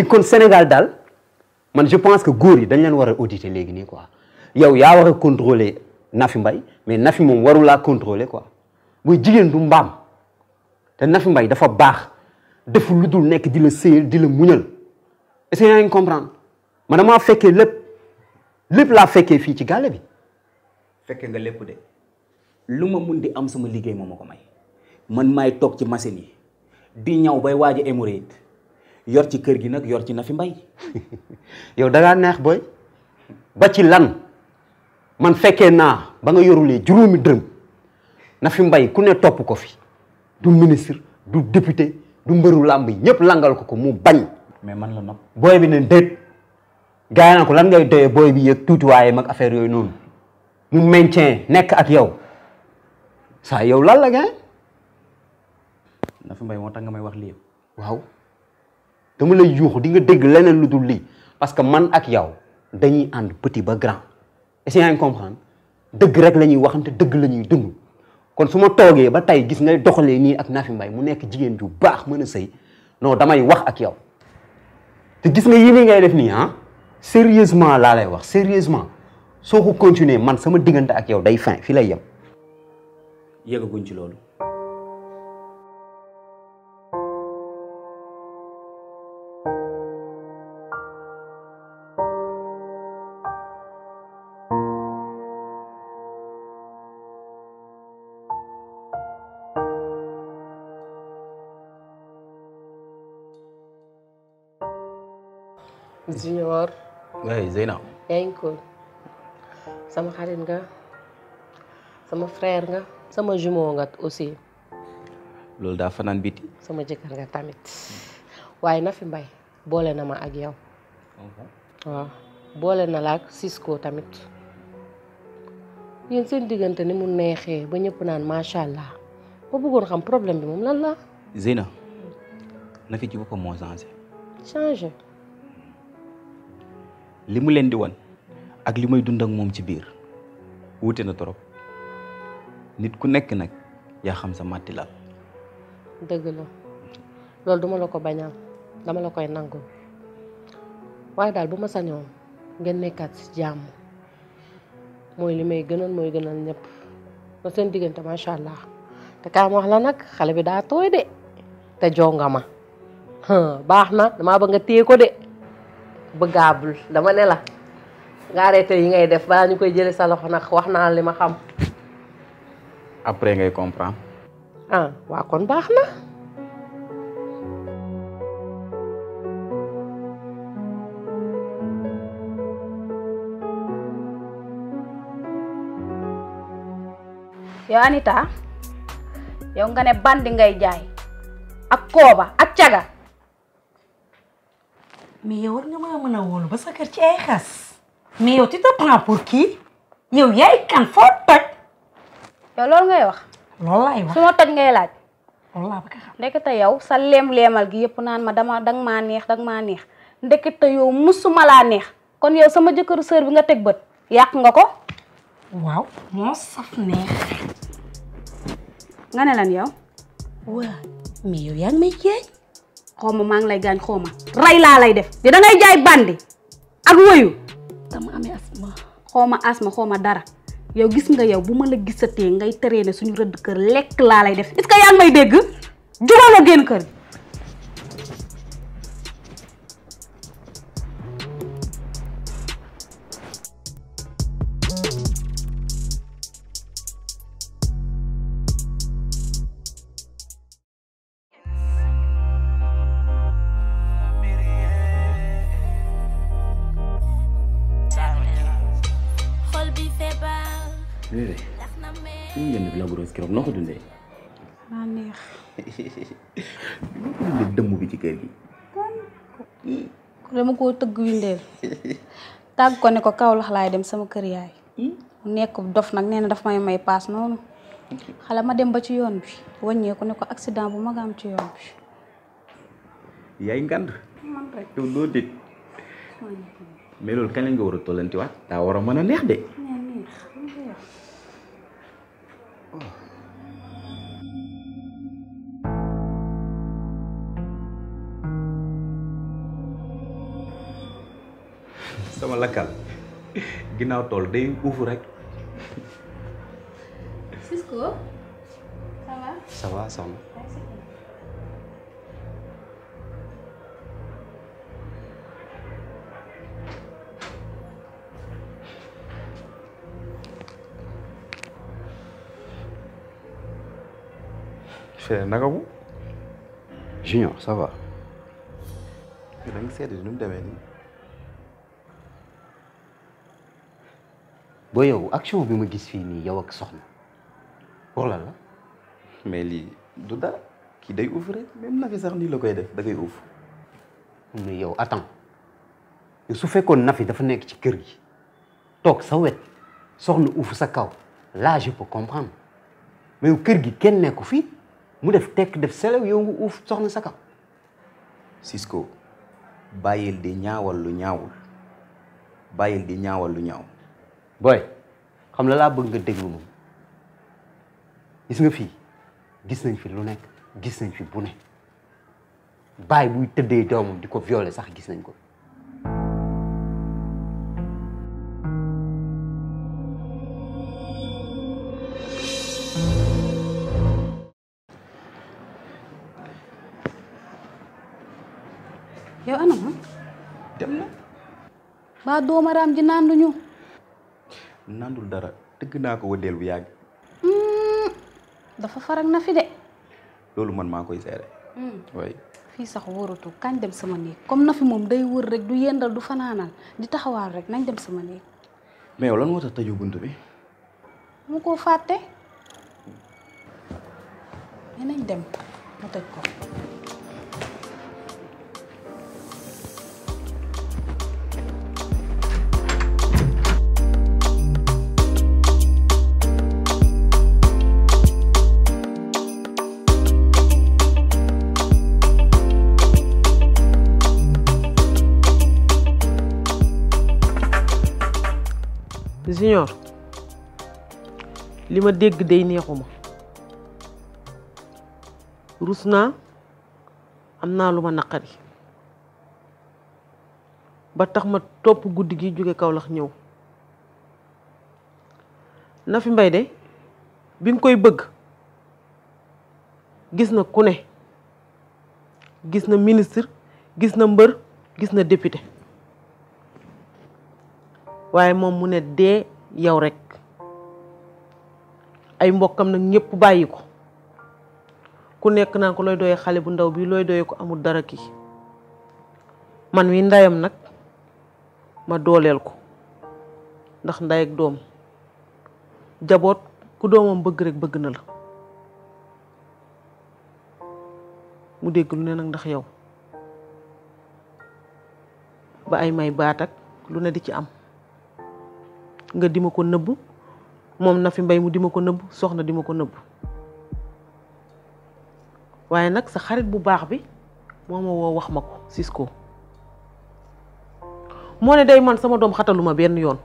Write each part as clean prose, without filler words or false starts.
kon Sénégal daal man je pense que góor yi dañ leen war a auditer léegi nii quoi yow yaa war a contrôler Nafi Mbaye mais Nafi moom waru laa contrôler quoi buy jigéen du mbaam te Nafi Mbaye dafa baax def lu dul nekk di la sëyal di la muñal est-ce que yaa ngi comprendre man damaa fekkee lépp laa fekkee fii ci gàlle bi. fekke nga lépp de lu ma mun di am sama liggéey moo ma ko may man maay toog ci machine yi di ñaw bay waaj a hémorroïde yor ci kër gi nag yor ci Nafi Mbaye. yow da ngaa neex booy ba ci lan man fekkee naa ba nga yorulee juróomi dërëm Nafi Mbaye ku ne topp ko fi du ministre du député du mbëru làmb yi ñëpp langal ko mu bañ. mais man la nopp booy bi ne déet gars yi naan ko lan ngay doyee booy bi yëg tuutiwaaye mag affaire yooyu noonu mu maintien nekk ak yow saa yow lan la gars. Nafi Mbaye moo tax nga may wax lii. waaw dama lay yuuxu di nga dégg leneen lu dul lii parce que man ak yow dañuy ànd petit ba grand est-ce que yaa ngi comprendre dëgg rek la ñuy waxante dëgg la ñuy dund kon su ma toogee ba tey gis ngay doxalee nii ak Nafi Mbaye mu nekk jigéen ju baax mën a sëy non damay wax ak yow te gis nga yii nii ngay def nii ah sérieusement laa lay wax sérieusement soo ko continuer man sama diggante ak yow day fin fi lay yem. yëgaguñ ci loolu. Junior. waaye Zeyna. yaa ngi ko sama xarit nga sama frère nga sama jumeau nga aussi. loolu daa fanaan biti. sama jëkkër nga tamit waaye Nafi Mbaye boole na ma ak yow. waaw boole na la ak Cisco tamit yéen seen diggante ni mu neexee ba ñëpp naan macha allah ba bëggoon xam problème bi moom lan la. Zeyna Nafi ci boppam moo changé. li mu leen di wan ak li may dund ak moom ci biir wuute na trop nit ku nekk nag yaa xam sa màtti lal. dëgg la loolu duma la ko bañal dama la koy nangul waaye daal bu ma sañoon ngeen nekkaat ci jàmm mooy li may gënal mooy gënal ñëpp na seen diggante macha allah te kaay ma wax la nag xale bi daa tooy de te jonga ma baax na damaa bëgg nga téye ko de. bëggaabul dama ne la nga arrêté yi ngay def balaa ñu koy jëlee sa loxo nag wax naa li ma xam. après ngay comprendre. ah waa kon baax na. yow Anita yow nga ne bandi ngay jaay ak kooba ak caga. mais yow war nga mën a wóolu ba sa kër ci ay xas mais yow tu te prends pour qui yow yaay kan foo toj. yow loolu ngay wax. loolu laay wax su ma toj ngay laaj. loolu laa bëgg a xam. ndekete yow sa leem-leemal gi yëpp naan ma danga maa neex ndekete yow musuma laa neex kon yow sama jëkkëru sœur bi nga teg bët yàq nga ko. waaw moo saf neex. nga ne lan yow. waaw mais yow yaa ngi may jaay. xawma maa ngi lay gaañ xawma ray laa lay def di dangay jaay bandi ak woyu dama amee asma. xawma dara yow gis nga yow bu ma la gisatee ngay teree ne suñu rëdd kër lekk laa lay def est-ce que yaa ngi may dégg jubaloo génn kër. Bébé suñu jënd bi la grosse keroog noo ko dundee. naa neex. noo ko dundee dëmm bi ci kër gi. dama koo tëgg windeel tàgg ko ne ko Kaolack laay dem sama kër yaay. mu nekk dof nag nee na daf may paas noonu xale ma dem ba ci yoon bi wàññeeku ne ko accident bu mag am ci yoon bi. yaay ngand. man rek yow loo dégg. mais loolu kañ lañ nga war a tollantiwaat daa war a mën a neex de. sama lakkal ginnaaw tool day uufu rek. Cisco ça va. ça va soxna. Fee naka mu. Junior ça va. da nga seetlu nu mu demee nii. boo yow action bi ma gis fii nii yow ak soxna pour lan la. mais lii du dara kii day uuf rek même Nafi sax nii la koy def da koy uuf. mais yow attends su fekkoon Nafi dafa nekk ci kër gi toog sa wet soxna uuf sa kaw là je peux comprendre mais yow kër gi kenn nekku fii mu def tekk def selew yow nga uuf soxna sa kaw. Cisco bàyyil di ñaawal lu ñaawul bàyyil di ñaawal lu ñaaw. booy xam la laa bëgg nga déglu moom gis nga fii gis nañ fi lu nekk gis nañ fi bu ne baay buy tëddee doomam di ko violer sax gis nañ ko. yow ana ma dem na. ba doomaraam ji nanduñu. nandul dara dëgg naa ko wëndeel bu yàgg. dafa farak na fi de. loolu man maa koy seere. way fii sax wóoratu kañ dem sama néeg comme na fi moom day wër rek du yendal du fanaanal di taxawaal rek nañ dem sama néeg. mais yow lan moo tax tëju bunt bi. mu koo fàtte. mais nañ dem ma tëj ko. Junior li ma dégg day neexuma rus naa am naa lu ma naqari ba tax ma topp guddi gi jóge Kaolack ñëw Nafi Mbaye de bi mu koy bëgg gis na ku ne gis na ministre gis na mbër gis na député waaye moom mu ne dee yow rek ay mbokkam nag ñëpp bàyyi ko ku nekk naan ko looy doyee xale bu ndaw bi looy doyee ko amul dara kii man wi ndayam nag ma dooleel ko ndax nday ak doom jaboot ku doomam bëgg rek bëgg na la mu dégg lu ne nag ndax yow ba ay may baat ak lu ne di ci am nga di ma ko nëbb moom Nafi Mbaye mu di ma ko nëbb soxna di ma ko nëbb waaye nag sa xarit bu baax bi moo ma woo wax ma ko Cisco moo ne day man sama doom xataluma benn yoon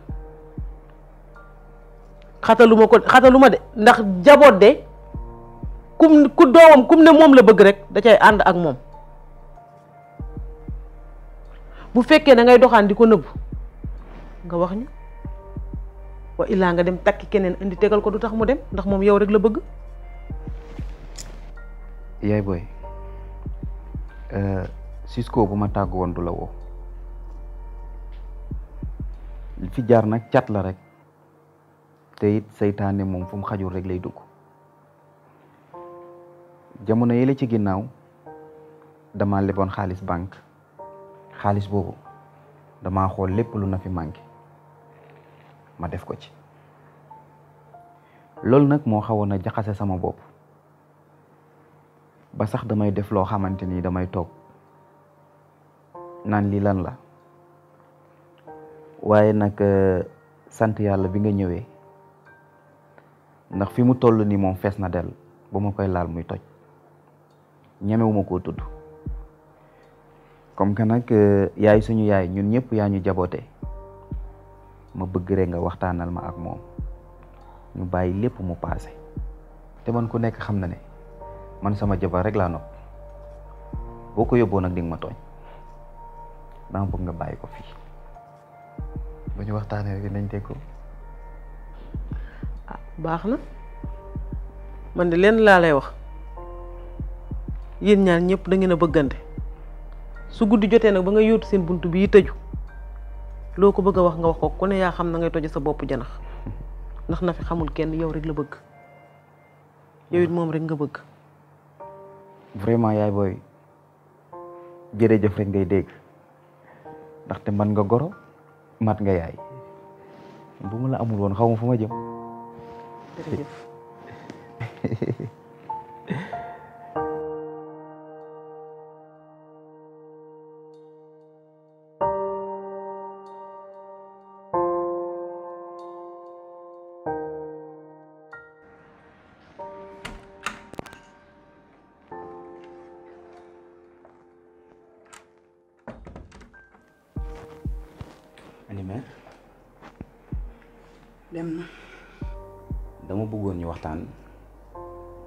xataluma de ndax jaboot de ku doomam kum ne moom la bëgg rek da cay ànd ak moom bu fekkee da ngay doxaan di ko nëbb nga wax ñu wa illaa nga dem takki keneen indi tegal ko du tax mu dem ndax moom yow rek la bëgg. yaay booy Cisco bu ma tàggu woon du la woo fi jaar nag cat la rek te it seytaane moom fu mu xajul rek lay dugg jamono yële ci ginnaaw dama leboon xaalis banque xaalis boobu dama xool lépp lu na fi manqué ma def ko ci loolu nag moo xawoon a jaxase sama bopp ba sax damay def loo xamante ni damay toog naan lii lan la waaye nag sant yàlla bi nga ñëwee ndax fi mu toll nii moom fees na del ba ma koy laal muy toj ñemewuma koo tudd comme que nag yaay suñu yaay ñun ñëpp yaa ñu jaboote ma bëgg rek nga waxtaanal ma ak moom ñu bàyyi lépp mu paase te man ku nekk xam na ne man sama jabar rek laa nopp boo ko yóbboo nag di nga ma tooñ dama bëgg nga bàyyi ko fii ba ñu waxtaanee rek nañ déggoo. ah baax na man de leen laa lay wax yéen ñaar ñëpp da ngeen a bëggante su guddi jotee nag ba nga yóotu seen buntu bii tëju loo ko bëgg a wax nga wax ko ku ne yaa xam na ngay toje sa bopp janax ndax na fi xamul kenn yow rek la bëgg yow it moom rek nga bëgg. vraiment yaay booy jërëjëf rek ngay dégg ndaxte man nga goro mat nga yaay bu ma la amul woon xaw ma fu ma jëm. jërëjëf. Animer dem na. dama bëggoon ñu waxtaan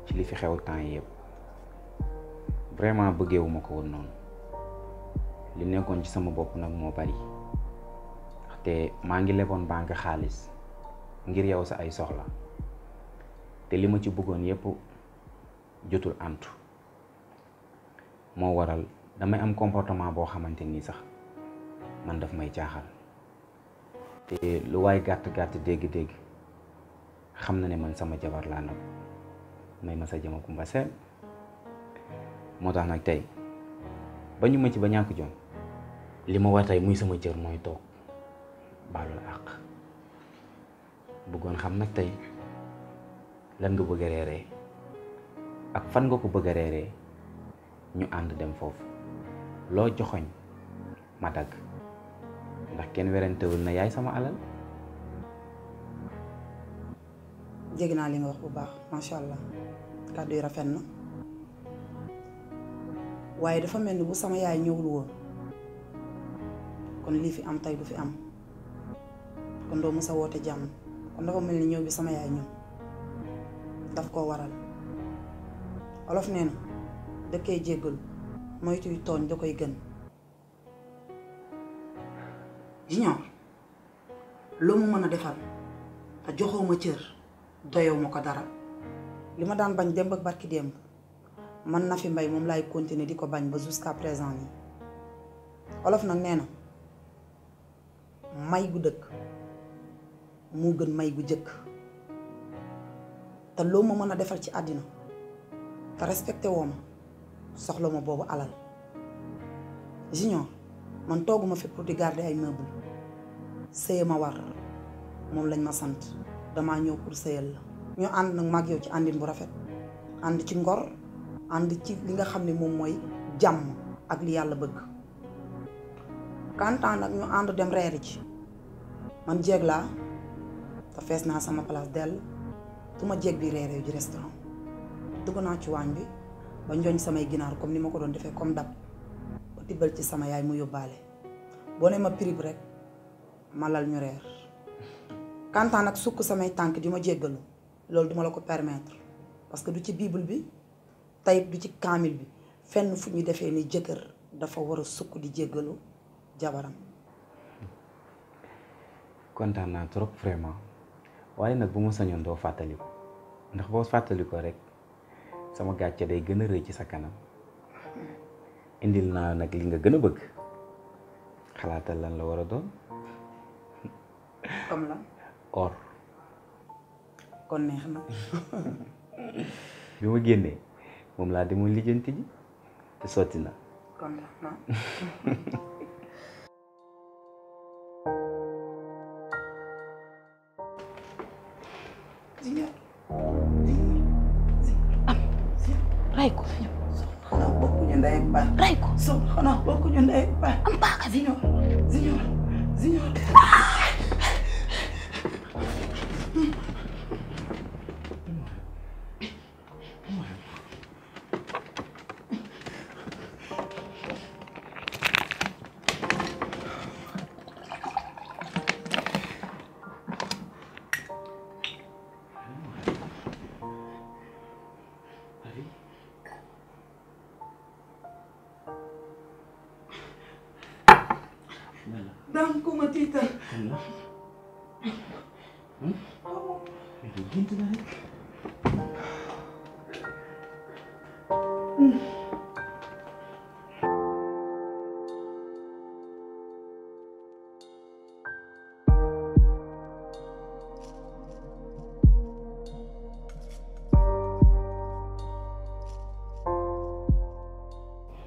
ci li fi xew temps yëpp vraiment bëggeewuma ko woon noonu li nekkoon ci sama bopp nag moo bari te maa ngi leboon banque xaalis ngir yow sa ay soxla te li ma ci bëggoon yëpp jotul antu moo waral damay am comportement boo xamante ni sax man daf may jaaxal te lu waay gàtt dégg-dégg xam na ne man sama jabar laa nag may ma sa jama kumba seen moo tax nag tey ba ñu ma ci ba ñàkk jom li ma war tey muy sama cër mooy toog baalu la àq bëggoon xam nag tey lan nga bëgg a reeree ak fan nga ko bëgg a reeree ñu ànd dem foofu loo joxoñ ma dagg ndax kenn werantewul na yaay sama alal. jéggi naa li nga wax bu baax macha allah kàddu yi rafet na waaye dafa mel ni bu sama yaay ñëwul woon kon lii fi am tey du fi am kon doo mës a woote jàmm kon dafa mel ni ñëw bi sama yaay ñëw daf koo waral olof nee na dëkkee jéggalu moytuy tooñ da koy gën. Junior loo mu mën a defal te joxoo ma cër doyoo ma ko dara li ma daan bañ démb ak barki démb man na fi mbay moom laay continuer di ko bañ ba jusqu'à présent nii olof nag nee na may gu dëkk moo gën may gu jëkk te loo ma mën a defal ci àddina te respecté woo ma soxla ma boobu alal Junior man tooguma fi pour di garder ay meubles sëye ma war moom lañ ma sant damaa ñëw pour sëyal la ñu ànd nag mag yow ci àndin bu rafet ànd ci ngor ànd ci li nga xam ne moom mooy jàmm ak li yàlla bëgg kantaan nag ñu ànd dem reeri ci man jéeg laa te fees naa sama place dell du ma jéeg bi reeree ji restaurant dugg naa ci waañ bi ba njoñ samay ginaar comme ni ma ko doon defee comme dab ba tibbal ci sama yaay mu yóbbaale boo ne ma prix bi rek ma lal ñu reer kantaan nag sukk samay tànk di ma jéggalu loolu duma la ko permettre parce que du ci bible bi tayit du ci kaamil bi fenn fu ñu defee ni jëkkër dafa war a sukk di jéggalu jabaram. kontaan naa trop vraiment waaye nag bu ma sañoon doo fàttaliku ndax boo fàttalikoo rek sama gàcce day gën a rëy ci sa kanam indil naa nag li nga gën a bëgg xalaatal lan la war a doon. comme la or. kon neex na. bi ma génnee moom laa demoon lijjanti ji te sotti na. kontaan naa. ray ko xanaa bokkuñu ndey ak baay. ray ko xanaa bokkuñu ndey ak baay. am paaka bi Junior dam ko ma tiital. gént la rek.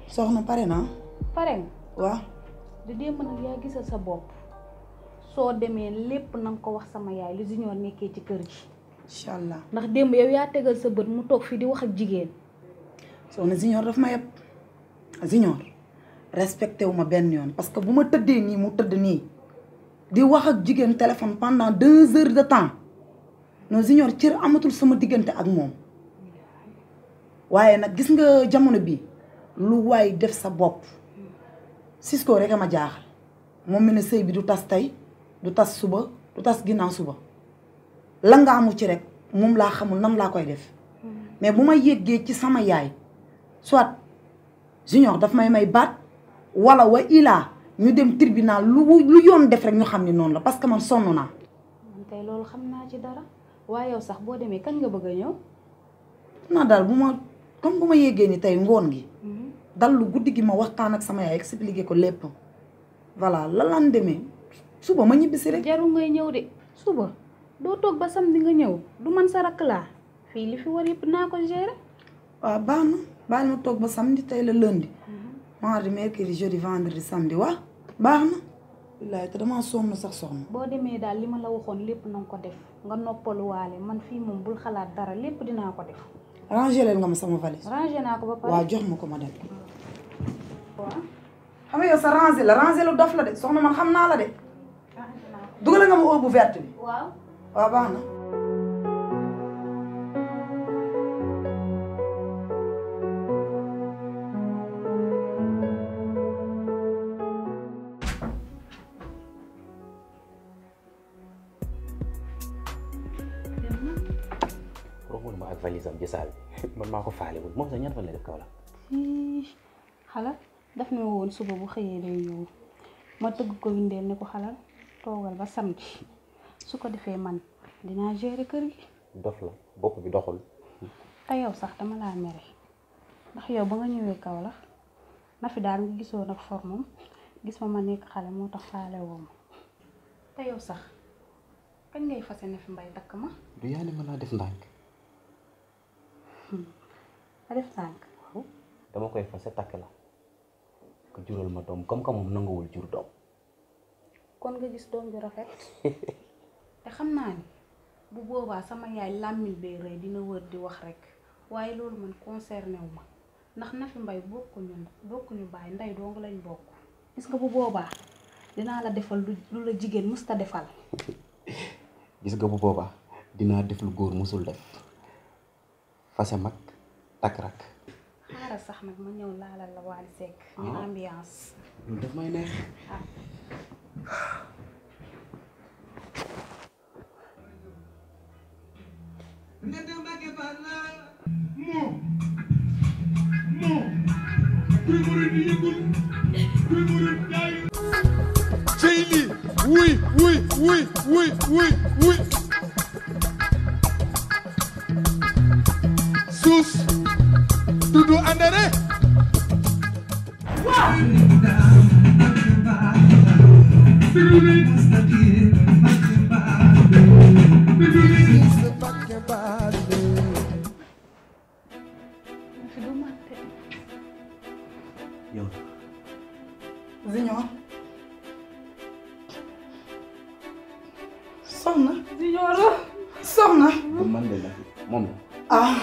soxna pare naa. pare nga. waaw. di démb nag yaa gisal sa bopp soo demee lépp na nga ko wax sama yaay li Junior nekkee ci kër gi. incha allah. ndax démb yow yaa tegal sa bët mu toog fii di wax ak jigéen. soxna Junior daf ma yeb. Junior respecté wu ma benn yoon parce que bu ma tëddee nii mu tëdd nii di wax ak jigéen téléphone pendant 2 heures de temps non Junior cër amatul sama diggante ak moom waaye nag gis nga jamono bi lu waay def sa bopp Cisco rek a ma jaaxal moom mi ne sëy bi du tas tey du tas suba du tas ginnaaw suba la nga amu ci rek moom laa xamul nan laa koy def mais bu ma yéggee ci sama yaay soit Junior daf may baat wala wa ilaa ñu dem tribunal lu yoon def rek ñu xam ni noonu la parce que man sonn naa. man tey loolu xam naa ci dara waaye yow sax boo demee kañ nga bëgg a ñëw. naa daal bu ma yéggee ni tey ngoon gi. dal lu guddi gi ma waxtaan ak sama yaay expliqué ko lépp voilà la lan demee suba ma ñibbisi rek. jarul ngay ñëw de suba doo toog ba samedi nga ñëw du man sa rakk laa fii li fi war yëpp naa ko gérer. waaw baax na bàyyi ma toog ba samedi tey la lundi. mardi mercredi jeudi vendredi samedi waaw baax na. wallaay te damaa sonn sax soxna. boo demee daal li ma la waxoon lépp na nga ko def nga noppaluwaale man fii moom bul xalaat dara lépp dinaa ko def. rangé leen nga ma sama valise. rangé naa ko ba pare. waaw jox ma ko ma dem. waaw. xam nga yow sa rangé lu dof la de soxna man xam naa la de. dugal nga ma eau bu verte bi. waaw. waaw baax na. roxul ma ak valise am jësaal bi man maa ko faale wul moom sax ñaata fan lay def kaw la. xalal daf ne woon suba bu xëyee day ñëw ma tëgg ko windeel ne ko xalal toogal ba samedi su ko defee man dinaa gérer kër gi. dof la bopp bi doxul. te yow sax dama laa mere ndax yow ba nga ñëwee kaw la na fi daal nga gisoo nag formam gis ma nekk xale moo tax faale woo ma te yow sax kañ ngay fase na fi mbay dakk ma. du yaa ne mën naa def ndànk. a def ndànk. waaw dama koy fase takk la ko jural ma doom comme que moom nanguwul jur doom. kon nga gis doom ju rafet te xam naa ni bu boobaa sama yaay làmmiñ bee rëy dina wër di wax rek waaye loolu man concerné wu ma ndax na fi mbay bokkuñu bàyyi ndey dong lañ bokk gis nga bu boobaa dinaa la defal lu la jigéen musta defal. gis nga bu boobaa dinaa def lu góor musul def fase mag takk rak. xaaral sax nag ma ñëw laalal la Wally Seck ñu ambiance. loolu daf may neex. Jayli, oui. Tous, Doudou André. yow. Junior. soxna. Junior. soxna. du man de la moom la. ah.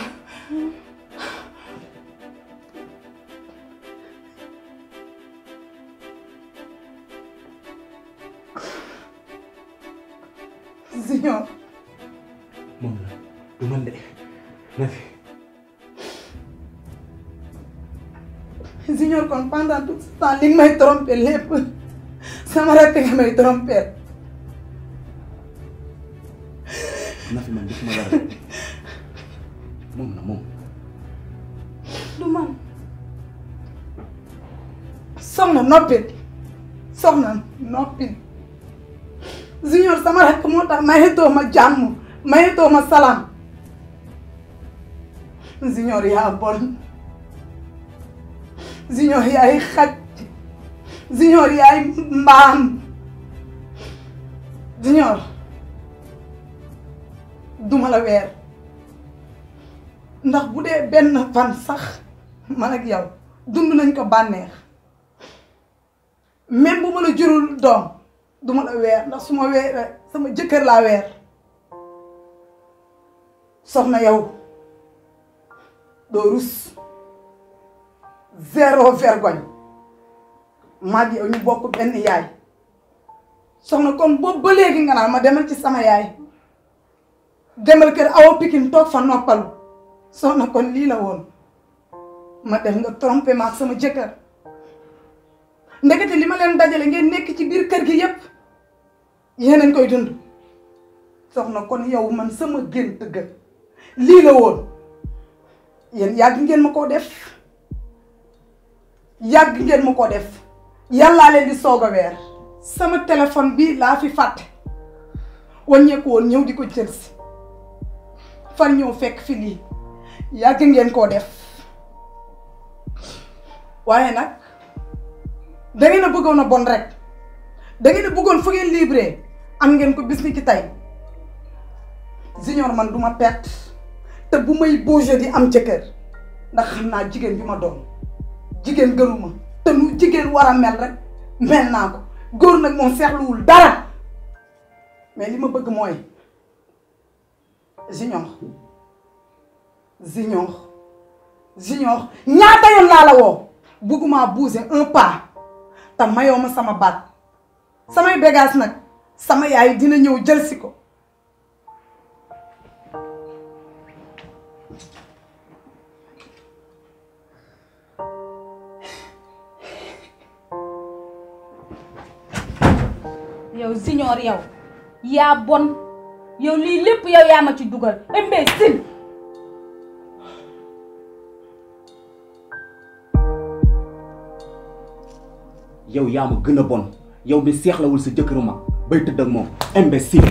Junior. moom la du man de na fi. Junior kon pendant tout ce temps li nga may trompé lépp sama rakk nga may trompé. na fi man gisuma dara moom la moom. du man. soxna noppil soxna noppil Junior sama rakk moo tax mayetoo ma jàmm mayetoo ma salaam Junior yaa bon Junior yaay xaj Junior yaay mbaam Junior duma la weer ndax bu dee benn fan sax man ak yow dund nañ ko bànneex même bu ma la jurul doom duma la weer ndax su ma weer sama jëkkër laa weer soxna yow doo rus zéro vergogne maag yow ñu bokk benn yaay soxna kon boobu ba léegi nga naan ma demal ci sama yaay demal kër Awa Pikine toog fa noppalu soxna kon lii la woon ma def nga trompé ma ak sama jëkkër ndekete li ma leen dajale ngeen nekk ci biir kër gi yépp yéen koy dund soxna kon yow man sama gént ga lii la woon yéen yàgg ngeen ma koo def yàgg ngeen ma koo def yàllaa leen di soog a weer sama téléphone bi laa fi fàtte wàññeeku woon ñëw di ko jël si far ñëw fekk fi lii yàgg ngeen koo def waaye nag da ngeen a bëggoon a bon rek da ngeen a bëggoon fu ngeen libre am ngeen ko bis ni ki tey Junior man du ma perte te bu may bouger di am jëkkër ndax xam naa jigéen bi ma doon jigéen gënuma te nu jigéen war a mel rek mel naa ko góor nag moom seexluwul dara mais li ma bëgg mooy Junior ñaata yoon laa la woo bëgguma bouger un pas te mayoo ma sama baat samay bagages nag sama yaay dina ñëw jël si ko yow Junior yow yaa bon yow lii lépp yow yaa ma ci dugal imbécile yow yaa ma gën a bon yow mi seexlawul sa jëkkëru mag bay tëdd ak moom imbécile